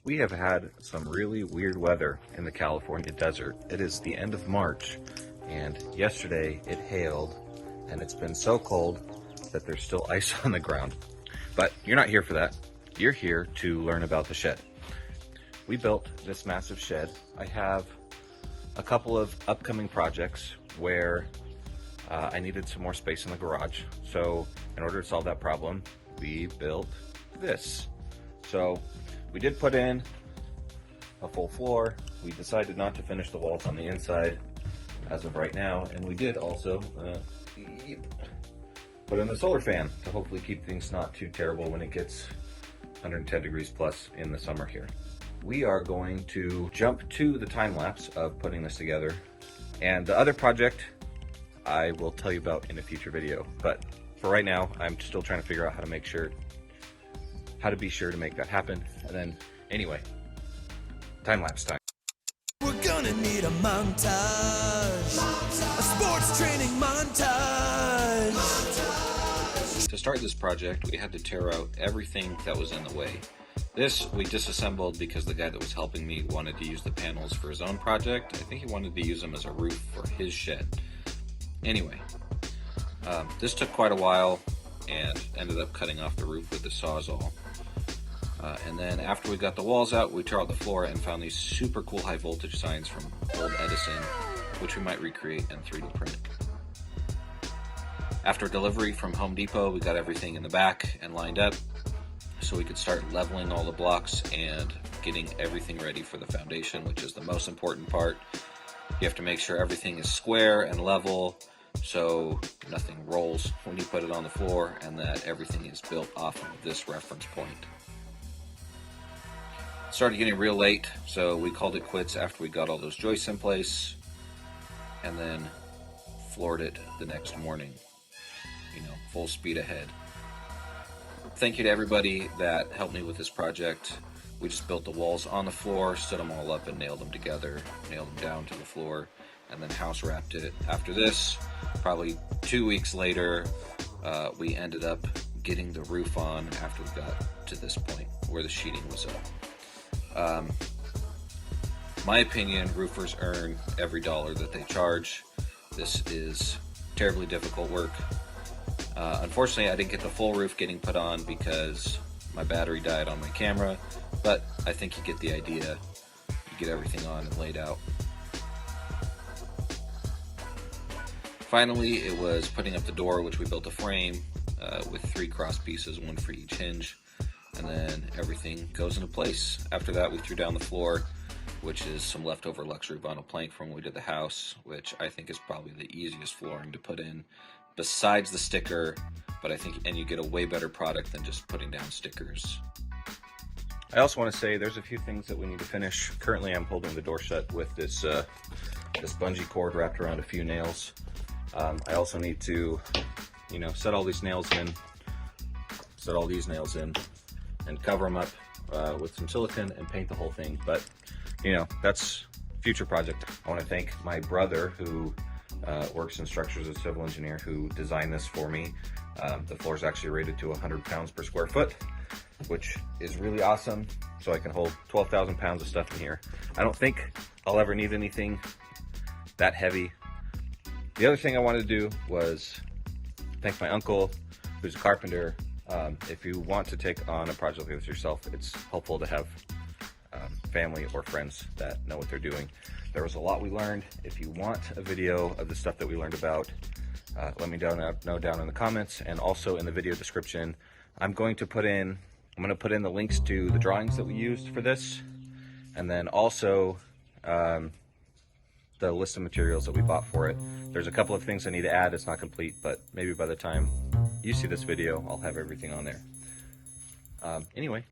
We have had some really weird weather in the California desert. It is the end of March, and yesterday it hailed, and it's been so cold that there's still ice on the ground. But you're not here for that. You're here to learn about the shed. We built this massive shed. I have a couple of upcoming projects where I needed some more space in the garage. So in order to solve that problem, we built this. So we did put in a full floor. We decided not to finish the walls on the inside as of right now. And we did also put in the solar fan to hopefully keep things not too terrible when it gets 110 degrees plus in the summer here. We are going to jump to the time lapse of putting this together. And the other project I will tell you about in a future video. But for right now, I'm still trying to figure out how to be sure to make that happen. And then anyway, time lapse time. We're gonna need a montage. A sports training montage. To start this project, we had to tear out everything that was in the way. This we disassembled because the guy that was helping me wanted to use the panels for his own project. I think he wanted to use them as a roof for his shed. Anyway, this took quite a while and ended up cutting off the roof with the Sawzall. And then after we got the walls out, we tore out the floor and found these super cool high voltage signs from old Edison, which we might recreate and 3D print. After delivery from Home Depot, we got everything in the back and lined up so we could start leveling all the blocks and getting everything ready for the foundation, which is the most important part. You have to make sure everything is square and level so nothing rolls when you put it on the floor, and that everything is built off of this reference point. It started getting real late, so we called it quits after we got all those joists in place, and then floored it the next morning, full speed ahead. Thank you to everybody that helped me with this project. We just built the walls on the floor, stood them all up and nailed them together, nailed them down to the floor, and then house wrapped it. After this, probably 2 weeks later, we ended up getting the roof on after we got to this point where the sheeting was up. My opinion, roofers earn every dollar that they charge. This is terribly difficult work. Unfortunately, I didn't get the full roof getting put on because my battery died on my camera, but I think you get the idea. You get everything on and laid out. Finally, it was putting up the door, which we built a frame with 3 cross pieces, 1 for each hinge, and then everything goes into place. After that, we threw down the floor, which is some leftover luxury vinyl plank from when we did the house, which I think is probably the easiest flooring to put in besides the sticker, but I think, and you get a way better product than just putting down stickers. I also want to say there's a few things that we need to finish. Currently, I'm holding the door shut with this bungee cord wrapped around a few nails. I also need to, set all these nails in, and cover them up with some silicone and paint the whole thing. But, that's future project. I want to thank my brother who works in structures as a civil engineer who designed this for me. The floor is actually rated to 100 pounds per square foot, which is really awesome. So I can hold 12,000 pounds of stuff in here. I don't think I'll ever need anything that heavy. The other thing I wanted to do was thank my uncle, who's a carpenter. If you want to take on a project like this yourself, it's helpful to have family or friends that know what they're doing. There was a lot we learned. If you want a video of the stuff that we learned about, let me know down in the comments, and also in the video description. I'm going to put in the links to the drawings that we used for this, and then also the list of materials that we bought for it. There's a couple of things I need to add. It's not complete, but maybe by the time you see this video, I'll have everything on there. Anyway,